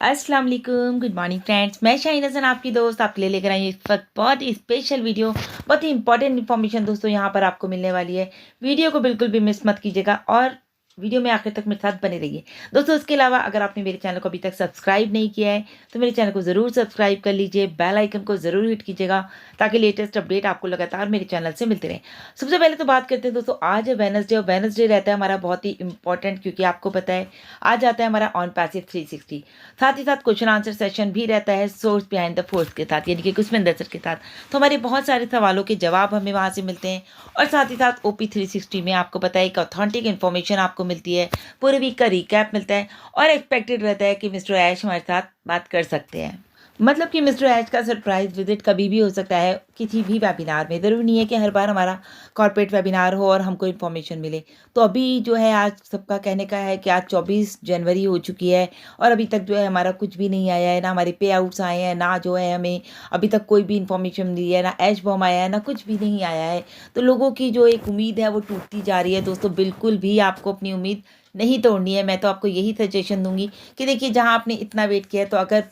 अस्सलाम वालेकुम, good morning friends. मैं शाहीन हसन आपकी दोस्त आपके लिए लेकर आई हूँ इस वक्त बहुत ही स्पेशल वीडियो। बहुत ही इंपॉर्टेंट इन्फॉर्मेशन दोस्तों यहाँ पर आपको मिलने वाली है। वीडियो को बिल्कुल भी मिस मत कीजिएगा और वीडियो में आखिर तक मेरे साथ बने रहिए दोस्तों। इसके अलावा अगर आपने मेरे चैनल को अभी तक सब्सक्राइब नहीं किया है तो मेरे चैनल को ज़रूर सब्सक्राइब कर लीजिए, बेल आइकन को ज़रूर हिट कीजिएगा ताकि लेटेस्ट अपडेट आपको लगातार मेरे चैनल से मिलते रहे। सबसे पहले तो बात करते हैं दोस्तों, आज है वेडनेसडे और वेडनेसडे रहता है हमारा बहुत ही इंपॉर्टेंट, क्योंकि आपको पता है आज आता है हमारा ऑन पैसिव 360। साथ ही साथ क्वेश्चन आंसर सेशन भी रहता है सोर्स बिहाइंड द फोर्स के साथ, यानी कि गुस्मिंदर सर के साथ। तो हमारे बहुत सारे सवालों के जवाब हमें वहाँ से मिलते हैं और साथ ही साथ ओपी 360 में आपको पता है एक ऑथेंटिक इन्फॉर्मेशन आपको मिलती है, पूरे वीक का रिकैप मिलता है और एक्सपेक्टेड रहता है कि मिस्टर ऐश हमारे साथ बात कर सकते हैं। मतलब कि मिस्टर ऐश का सरप्राइज विजिट कभी भी हो सकता है किसी भी वेबिनार में। ज़रूरी नहीं है कि हर बार हमारा कॉर्पोरेट वेबिनार हो और हमको इन्फॉर्मेशन मिले। तो अभी जो है आज सबका कहने का है कि आज 24 जनवरी हो चुकी है और अभी तक जो है हमारा कुछ भी नहीं आया है, ना हमारे पे आउट्स आए हैं, ना जो है हमें अभी तक कोई भी इन्फॉर्मेशन मिली है, ना ऐश बॉम्ब आया है, ना कुछ भी नहीं आया है। तो लोगों की जो एक उम्मीद है वो टूटती जा रही है दोस्तों। बिल्कुल भी आपको अपनी उम्मीद नहीं तोड़नी है। मैं तो आपको यही सजेशन दूंगी कि देखिए, जहाँ आपने इतना वेट किया है तो अगर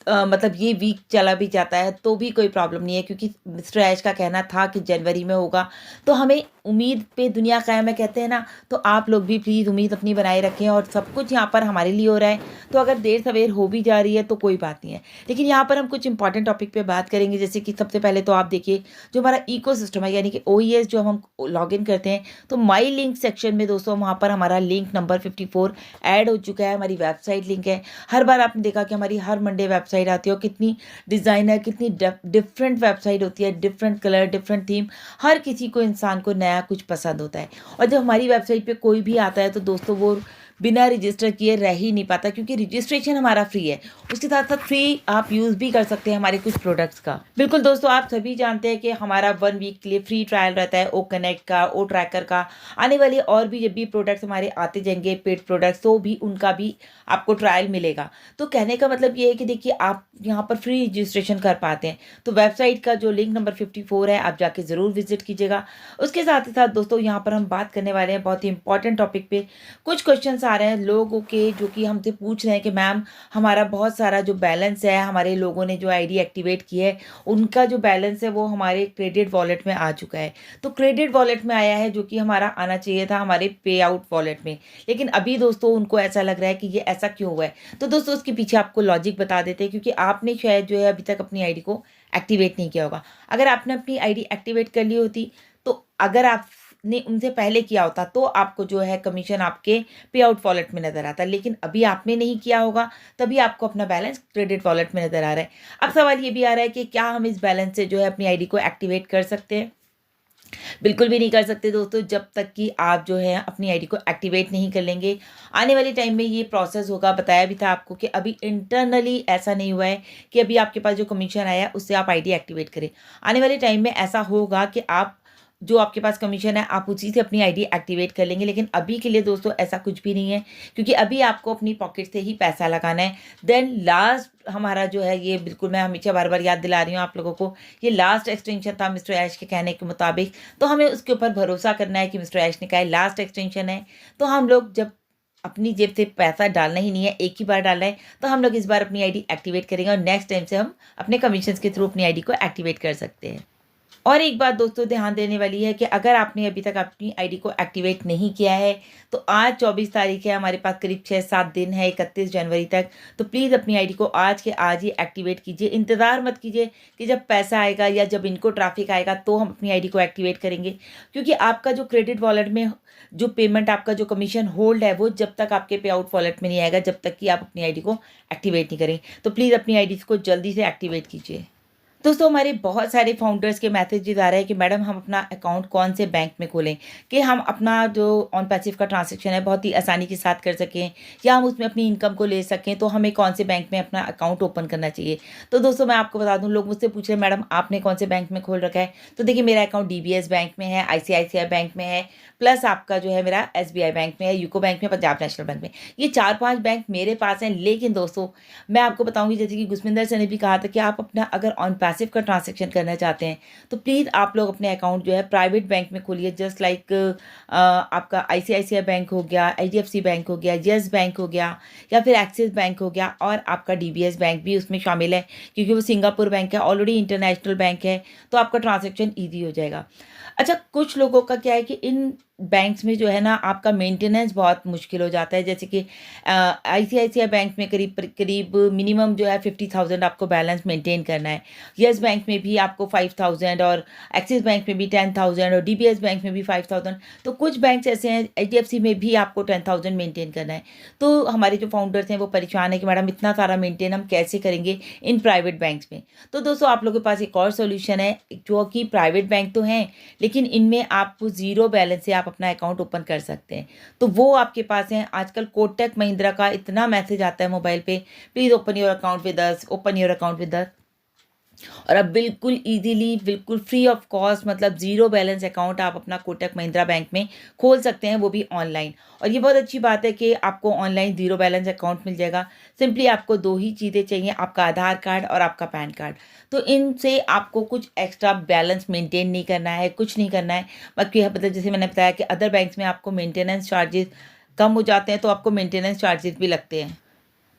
मतलब ये वीक चला भी जाता है तो भी कोई प्रॉब्लम नहीं है, क्योंकि मिस्टर ऐश का कहना था कि जनवरी में होगा। तो हमें उम्मीद पे दुनिया कायम है कहते हैं ना। तो आप लोग भी प्लीज़ उम्मीद अपनी बनाए रखें और सब कुछ यहाँ पर हमारे लिए हो रहा है। तो अगर देर सवेर हो भी जा रही है तो कोई बात नहीं है, लेकिन यहाँ पर हम कुछ इंपॉर्टेंट टॉपिक पे बात करेंगे। जैसे कि सबसे पहले तो आप देखिए, जो हमारा इकोसिस्टम है यानी कि OES जो हम लॉग इन करते हैं, तो माई लिंक सेक्शन में दोस्तों वहाँ पर हमारा लिंक नंबर 54 ऐड हो चुका है। हमारी वेबसाइट लिंक है। हर बार आपने देखा कि हमारी हर मंडे वेबसाइट आती है और कितनी डिज़ाइनर, कितनी डिफरेंट वेबसाइट होती है, डिफरेंट कलर, डिफरेंट थीम। हर किसी को, इंसान को नया कुछ पसंद होता है। और जब हमारी वेबसाइट पे कोई भी आता है तो दोस्तों वो बिना रजिस्टर किए रह ही नहीं पाता, क्योंकि रजिस्ट्रेशन हमारा फ्री है। उसके साथ साथ फ्री आप यूज़ भी कर सकते हैं हमारे कुछ प्रोडक्ट्स का। बिल्कुल दोस्तों, आप सभी जानते हैं कि हमारा 1 वीक के लिए फ्री ट्रायल रहता है ओ कनेक्ट का, ओ ट्रैकर का। आने वाले और भी जब भी प्रोडक्ट्स हमारे आते जाएंगे पेड प्रोडक्ट्स, तो भी उनका भी आपको ट्रायल मिलेगा। तो कहने का मतलब ये है कि देखिए, आप यहाँ पर फ्री रजिस्ट्रेशन कर पाते हैं। तो वेबसाइट का जो लिंक नंबर 54 है, आप जाके ज़रूर विजिट कीजिएगा। उसके साथ ही साथ दोस्तों, यहाँ पर हम बात करने वाले हैं बहुत ही इंपॉर्टेंट टॉपिक पे। कुछ क्वेश्चंस आ रहे हैं लोगों के, जो कि हमसे पूछ रहे हैं कि मैम हमारा बहुत सारा जो बैलेंस है, हमारे लोगों ने जो आईडी एक्टिवेट की है, उनका जो बैलेंस है वो हमारे क्रेडिट वॉलेट में आ चुका है। तो क्रेडिट वॉलेट में आया है, जो कि हमारा आना चाहिए था हमारे पे आउट वॉलेट में। लेकिन अभी दोस्तों उनको ऐसा लग रहा है कि ये ऐसा क्यों हुआ है। तो दोस्तों उसके पीछे आपको लॉजिक बता देते हैं, क्योंकि आपने शायद जो है अभी तक अपनी आईडी को एक्टिवेट नहीं किया होगा। अगर आपने अपनी आईडी एक्टिवेट कर ली होती, तो अगर आपने उनसे पहले किया होता तो आपको जो है कमीशन आपके पे आउट वॉलेट में नज़र आता। लेकिन अभी आपने नहीं किया होगा, तभी आपको अपना बैलेंस क्रेडिट वॉलेट में नज़र आ रहा है। अब सवाल ये भी आ रहा है कि क्या हम इस बैलेंस से जो है अपनी आईडी को एक्टिवेट कर सकते हैं। बिल्कुल भी नहीं कर सकते दोस्तों, जब तक कि आप जो है अपनी आईडी को एक्टिवेट नहीं कर लेंगे। आने वाले टाइम में ये प्रोसेस होगा। बताया भी था आपको कि अभी इंटरनली ऐसा नहीं हुआ है कि अभी आपके पास जो कमीशन आया है उससे आप आईडी एक्टिवेट करें। आने वाले टाइम में ऐसा होगा कि आप जो आपके पास कमीशन है आप उसी से अपनी आईडी एक्टिवेट कर लेंगे। लेकिन अभी के लिए दोस्तों ऐसा कुछ भी नहीं है, क्योंकि अभी आपको अपनी पॉकेट से ही पैसा लगाना है। देन लास्ट हमारा जो है, ये बिल्कुल मैं हमेशा बार बार याद दिला रही हूँ आप लोगों को, ये लास्ट एक्सटेंशन था मिस्टर ऐश के कहने के मुताबिक। तो हमें उसके ऊपर भरोसा करना है कि मिस्टर ऐश ने कहा है लास्ट एक्सटेंशन है। तो हम लोग जब अपनी जेब से पैसा डालना ही नहीं है, एक ही बार डालना है, तो हम लोग इस बार अपनी आईडी एक्टिवेट करेंगे और नेक्स्ट टाइम से हम अपने कमीशन के थ्रू अपनी आईडी को एक्टिवेट कर सकते हैं। और एक बात दोस्तों ध्यान देने वाली है कि अगर आपने अभी तक अपनी आईडी को एक्टिवेट नहीं किया है, तो आज 24 तारीख है, हमारे पास करीब 6-7 दिन है 31 जनवरी तक। तो प्लीज़ अपनी आईडी को आज के आज ही एक्टिवेट कीजिए। इंतज़ार मत कीजिए कि जब पैसा आएगा या जब इनको ट्रैफिक आएगा तो हम अपनी आईडी को एक्टिवेट करेंगे, क्योंकि आपका जो क्रेडिट वॉलेट में जो पेमेंट, आपका जो कमीशन होल्ड है, वो जब तक आपके पे आउट वॉलेट में नहीं आएगा, जब तक कि आप अपनी आईडी को एक्टिवेट नहीं करें। तो प्लीज़ अपनी आईडी को जल्दी से एक्टिवेट कीजिए। दोस्तों हमारे बहुत सारे फाउंडर्स के मैसेजेस आ रहे हैं कि मैडम हम अपना अकाउंट कौन से बैंक में खोलें कि हम अपना जो ऑन पैसिव का ट्रांजैक्शन है बहुत ही आसानी के साथ कर सकें, या हम उसमें अपनी इनकम को ले सकें। तो हमें कौन से बैंक में अपना अकाउंट ओपन करना चाहिए। तो दोस्तों मैं आपको बता दूं, लोग मुझसे पूछ रहे हैं मैडम आपने कौन से बैंक में खोल रखा है। तो देखिए, मेरा अकाउंट DBS बैंक में है, ICICI बैंक में है, प्लस आपका जो है मेरा SBI बैंक में है, यूको बैंक में, पंजाब नेशनल बैंक में। ये 4-5 बैंक मेरे पास हैं। लेकिन दोस्तों मैं आपको बताऊंगी, जैसे कि गुसमिंदर सर ने भी कहा था कि आप अपना अगर ऑन पैसिव का ट्रांजैक्शन करना चाहते हैं तो प्लीज़ आप लोग अपने अकाउंट जो है प्राइवेट बैंक में खोलिए, जस्ट लाइक आपका ICICI बैंक हो गया, HDFC बैंक हो गया, येस बैंक हो गया या फिर एक्सिस बैंक हो गया, और आपका DBS बैंक भी उसमें शामिल है क्योंकि वो सिंगापुर बैंक है, ऑलरेडी इंटरनेशनल बैंक है, तो आपका ट्रांजैक्शन ईजी हो जाएगा। अच्छा, कुछ लोगों का क्या है कि इन बैंक्स में जो है ना आपका मेंटेनेंस बहुत मुश्किल हो जाता है, जैसे कि ICICI बैंक में करीब करीब मिनिमम जो है 50,000 आपको बैलेंस मेंटेन करना है। येस बैंक में भी आपको 5,000 और एक्सिस बैंक में भी 10,000 और DBS बैंक में भी 5,000। तो कुछ बैंक्स ऐसे हैं, HDFC में भी आपको 10,000 मेंटेन करना है। तो हमारे जो फाउंडर्स हैं वो परेशान है कि मैडम इतना सारा मेंटेन हम कैसे करेंगे इन प्राइवेट बैंक्स में। तो दोस्तों आप लोगों के पास एक और सोल्यूशन है, जो कि प्राइवेट बैंक तो हैं लेकिन इनमें आप ज़ीरो बैलेंस से आप अपना अकाउंट ओपन कर सकते हैं। तो वो आपके पास है। आजकल कोटक महिंद्रा का इतना मैसेज आता है मोबाइल पे, please open your account with us, open your account with us. और अब बिल्कुल ईज़िली, बिल्कुल फ्री ऑफ कॉस्ट, मतलब ज़ीरो बैलेंस अकाउंट आप अपना कोटक महिंद्रा बैंक में खोल सकते हैं, वो भी ऑनलाइन। और ये बहुत अच्छी बात है कि आपको ऑनलाइन ज़ीरो बैलेंस अकाउंट मिल जाएगा। सिंपली आपको 2 ही चीज़ें चाहिए, आपका आधार कार्ड और आपका पैन कार्ड। तो इनसे आपको कुछ एक्स्ट्रा बैलेंस मेंटेन नहीं करना है, कुछ नहीं करना है। बाकी मतलब जैसे मैंने बताया कि अदर बैंक्स में आपको मेंटेनेंस चार्जेज़ कम हो जाते हैं, तो आपको मेंटेनेंस चार्जेज़ भी लगते हैं।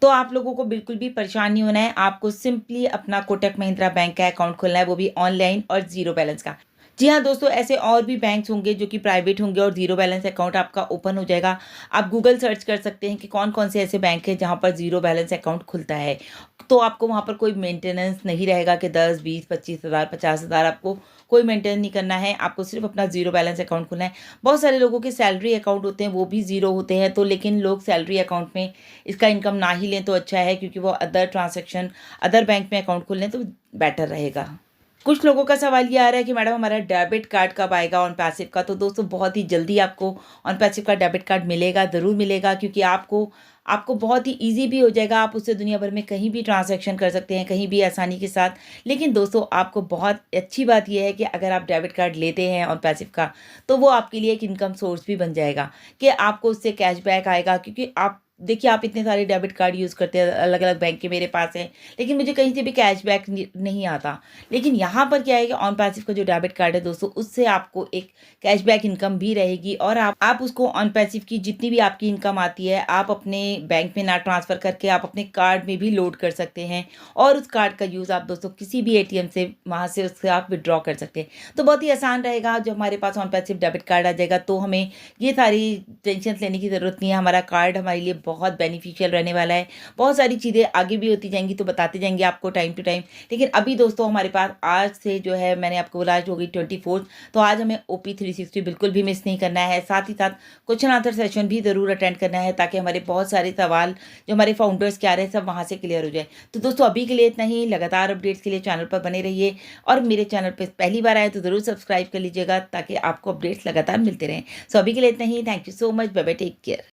तो आप लोगों को बिल्कुल भी परेशान नहीं होना है, आपको सिंपली अपना कोटक महिंद्रा बैंक का अकाउंट खोलना है, वो भी ऑनलाइन और ज़ीरो बैलेंस का। जी हाँ दोस्तों, ऐसे और भी बैंक्स होंगे जो कि प्राइवेट होंगे और ज़ीरो बैलेंस अकाउंट आपका ओपन हो जाएगा। आप गूगल सर्च कर सकते हैं कि कौन-कौन से ऐसे बैंक हैं जहाँ पर ज़ीरो बैलेंस अकाउंट खुलता है। तो आपको वहाँ पर कोई मेंटेनेंस नहीं रहेगा कि 10, 20, 25,000, 50,000 आपको कोई मेंटेन नहीं करना है, आपको सिर्फ़ अपना ज़ीरो बैलेंस अकाउंट खोलना है। बहुत सारे लोगों के सैलरी अकाउंट होते हैं, वो भी ज़ीरो होते हैं, तो लेकिन लोग सैलरी अकाउंट में इसका इनकम ना ही लें तो अच्छा है, क्योंकि वो अदर ट्रांज़ैक्शन अदर बैंक में अकाउंट खोल लें तो बेटर रहेगा। कुछ लोगों का सवाल ये आ रहा है कि मैडम हमारा डेबिट कार्ड कब आएगा ऑन पैसिव का? तो दोस्तों बहुत ही जल्दी आपको ऑन पैसिव का डेबिट कार्ड मिलेगा, ज़रूर मिलेगा, क्योंकि आपको आपको बहुत ही ईज़ी भी हो जाएगा। आप उससे दुनिया भर में कहीं भी ट्रांज़ैक्शन कर सकते हैं, कहीं भी आसानी के साथ। लेकिन दोस्तों आपको बहुत अच्छी बात ये है कि अगर आप डेबिट कार्ड लेते हैं ऑन पैसिव का, तो वो आपके लिए एक इनकम सोर्स भी बन जाएगा कि आपको उससे कैशबैक आएगा, क्योंकि आप देखिए आप इतने सारे डेबिट कार्ड यूज़ करते हैं, अलग-अलग बैंक के मेरे पास हैं, लेकिन मुझे कहीं से भी कैशबैक नहीं आता। लेकिन यहाँ पर क्या है कि ऑन पैसिव का जो डेबिट कार्ड है दोस्तों, उससे आपको एक कैशबैक इनकम भी रहेगी, और आप उसको ऑन पैसिव की जितनी भी आपकी इनकम आती है, आप अपने बैंक में ना ट्रांसफ़र करके आप अपने कार्ड में भी लोड कर सकते हैं, और उस कार्ड का यूज़ आप दोस्तों किसी भी ATM से वहाँ से उससे आप विथड्रॉ कर सकते हैं। तो बहुत ही आसान रहेगा। जब हमारे पास ऑन पैसिव डेबिट कार्ड आ जाएगा तो हमें ये सारी टेंशन लेने की ज़रूरत नहीं है। हमारा कार्ड हमारे लिए बहुत बेनिफिशियल रहने वाला है। बहुत सारी चीज़ें आगे भी होती जाएँगी तो बताते जाएँगे आपको टाइम टू टाइम। लेकिन अभी दोस्तों हमारे पास आज से जो है, मैंने आपको बोला आज हो गई 24th, तो आज हमें OP 360 बिल्कुल भी मिस नहीं करना है। साथ ही साथ क्वेश्चन आंसर सेशन भी ज़रूर अटेंड करना है, ताकि हमारे बहुत सारे सवाल जो हमारे फाउंडर्स के आ रहे हैं सब वहाँ से क्लियर हो जाए। तो दोस्तों अभी के लिए इतना ही। लगातार अपडेट्स के लिए चैनल पर बने रहिए, और मेरे चैनल पे पहली बार आए तो ज़रूर सब्सक्राइब कर लीजिएगा, ताकि आपको अपडेट्स लगातार मिलते रहें। सो अभी के लिए इतना ही। Thank you so much. Bye bye, take care.